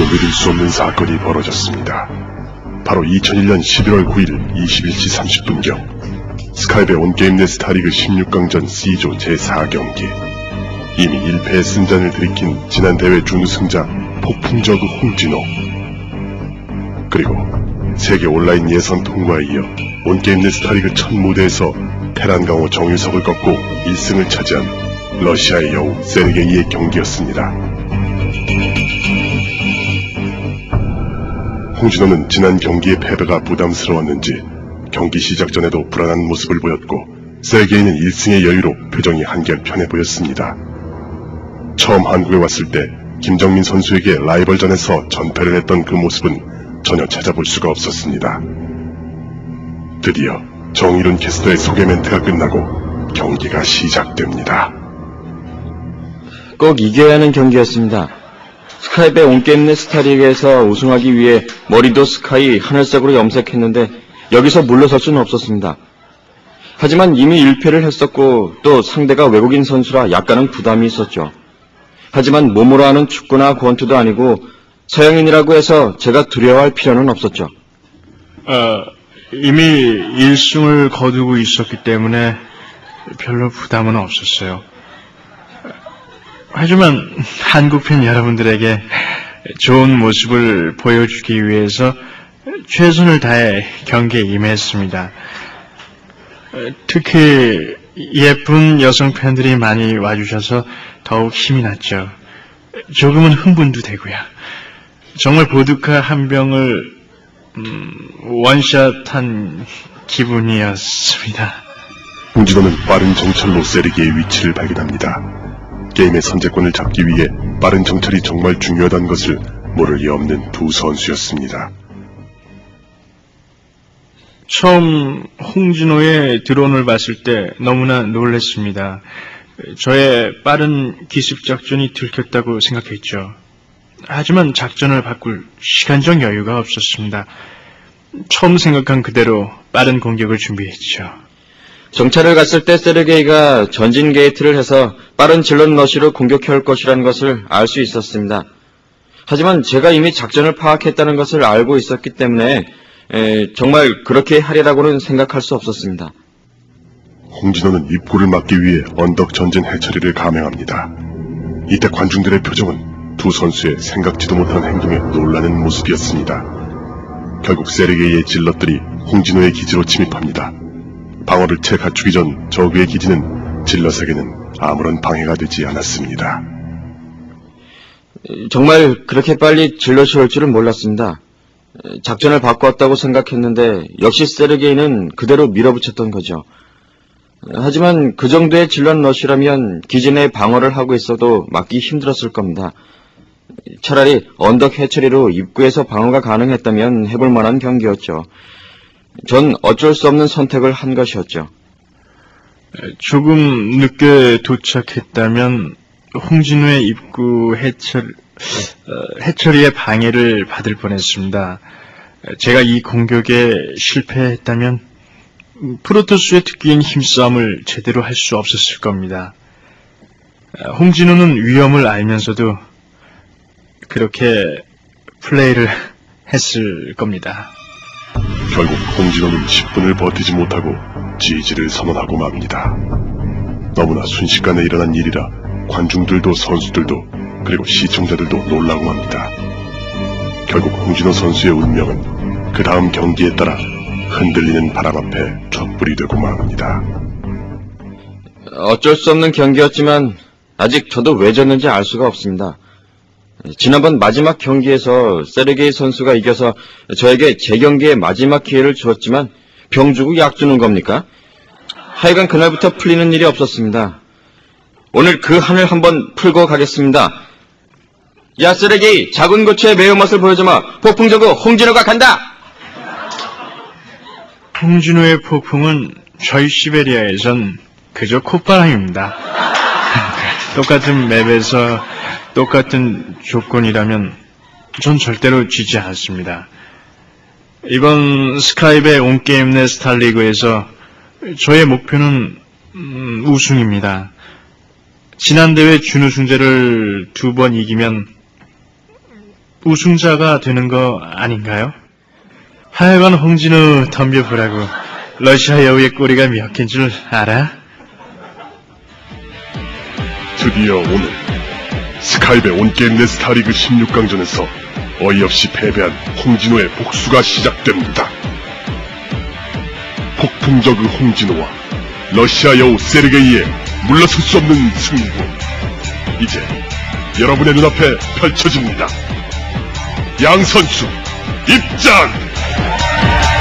아무도 믿을 수 없는 사건이 벌어졌습니다. 바로 2001년 11월 9일 21시 30분경 스카이배 온게임넷 스타리그 16강전 C조 제4경기. 이미 1패의 승전을 들이킨 지난 대회 준우승자 폭풍저그 홍진호, 그리고 세계 온라인 예선 통과에 이어 온게임넷 스타리그 첫 무대에서 테란 강호 정유석을 꺾고 1승을 차지한 러시아의 여우 세르게이의 경기였습니다. 홍진호는 지난 경기의 패배가 부담스러웠는지 경기 시작 전에도 불안한 모습을 보였고, 세르게이는 1승의 여유로 표정이 한결 편해 보였습니다. 처음 한국에 왔을 때 김정민 선수에게 라이벌전에서 전패를 했던 그 모습은 전혀 찾아볼 수가 없었습니다. 드디어 정일훈 캐스터의 소개 멘트가 끝나고 경기가 시작됩니다. 꼭 이겨야 하는 경기였습니다. 스카이배 온게임넷 스타리그에서 우승하기 위해 머리도 스카이 하늘색으로 염색했는데 여기서 물러설 수는 없었습니다. 하지만 이미 1패를 했었고 또 상대가 외국인 선수라 약간은 부담이 있었죠. 하지만 몸으로 하는 축구나 권투도 아니고 서양인이라고 해서 제가 두려워할 필요는 없었죠. 이미 1승을 거두고 있었기 때문에 별로 부담은 없었어요. 하지만 한국팬 여러분들에게 좋은 모습을 보여주기 위해서 최선을 다해 경기에 임했습니다. 특히 예쁜 여성 팬들이 많이 와주셔서 더욱 힘이 났죠. 조금은 흥분도 되고요. 정말 보드카 한 병을 원샷한 기분이었습니다. 홍진호는 빠른 정찰로 세르게의 위치를 발견합니다. 게임의 선제권을 잡기 위해 빠른 정찰이 정말 중요하다는 것을 모를 리 없는 두 선수였습니다. 처음 홍진호의 드론을 봤을 때 너무나 놀랐습니다. 저의 빠른 기습 작전이 들켰다고 생각했죠. 하지만 작전을 바꿀 시간적 여유가 없었습니다. 처음 생각한 그대로 빠른 공격을 준비했죠. 정찰을 갔을 때 세르게이가 전진 게이트를 해서 빠른 질럿 러시로 공격해올 것이라는 것을 알 수 있었습니다. 하지만 제가 이미 작전을 파악했다는 것을 알고 있었기 때문에 정말 그렇게 하리라고는 생각할 수 없었습니다. 홍진호는 입구를 막기 위해 언덕 전진 해처리를 감행합니다. 이때 관중들의 표정은 두 선수의 생각지도 못한 행동에 놀라는 모습이었습니다. 결국 세르게이의 질럿들이 홍진호의 기지로 침입합니다. 방어를 채 갖추기 전 저그의 기지는 질럿에게는 아무런 방해가 되지 않았습니다. 정말 그렇게 빨리 질럿이 올 줄은 몰랐습니다. 작전을 바꿨다고 생각했는데 역시 세르게이는 그대로 밀어붙였던 거죠. 하지만 그 정도의 질럿 러시라면 기지 내 방어를 하고 있어도 막기 힘들었을 겁니다. 차라리 언덕 해처리로 입구에서 방어가 가능했다면 해볼 만한 경기였죠. 전 어쩔 수 없는 선택을 한 것이었죠. 조금 늦게 도착했다면 홍진호의 입구 해처리의 방해를 받을 뻔했습니다. 제가 이 공격에 실패했다면 프로토스의 특기인 힘싸움을 제대로 할 수 없었을 겁니다. 홍진호는 위험을 알면서도 그렇게 플레이를 했을 겁니다. 결국 홍진호는 10분을 버티지 못하고 지지를 선언하고 맙니다. 너무나 순식간에 일어난 일이라 관중들도 선수들도 그리고 시청자들도 놀라고 맙니다. 결국 홍진호 선수의 운명은 그 다음 경기에 따라 흔들리는 바람 앞에 촛불이 되고 맙니다. 어쩔 수 없는 경기였지만 아직 저도 왜 졌는지 알 수가 없습니다. 지난번 마지막 경기에서 세르게이 선수가 이겨서 저에게 재경기의 마지막 기회를 주었지만 병 주고 약 주는 겁니까? 하여간 그날부터 풀리는 일이 없었습니다. 오늘 그 한을 한번 풀고 가겠습니다. 야 세르게이, 작은 고추의 매운맛을 보여줘마. 폭풍저그 홍진호가 간다. 홍진호의 폭풍은 저희 시베리아에선 그저 콧바람입니다. 똑같은 맵에서 똑같은 조건이라면 전 절대로 지지 않습니다. 이번 스카이배 온게임넷 스타리그에서 저의 목표는 우승입니다. 지난 대회 준우승제를 2번 이기면 우승자가 되는 거 아닌가요? 하여간 홍진우 덤벼보라고. 러시아 여우의 꼬리가 몇 개인 줄 알아? 드디어 오늘 스카이배 온게임넷 스타리그 16강전에서 어이없이 패배한 홍진호의 복수가 시작됩니다. 폭풍저그 홍진호와 러시아 여우 세르게이의 물러설 수 없는 승부. 이제 여러분의 눈앞에 펼쳐집니다. 양 선수 입장!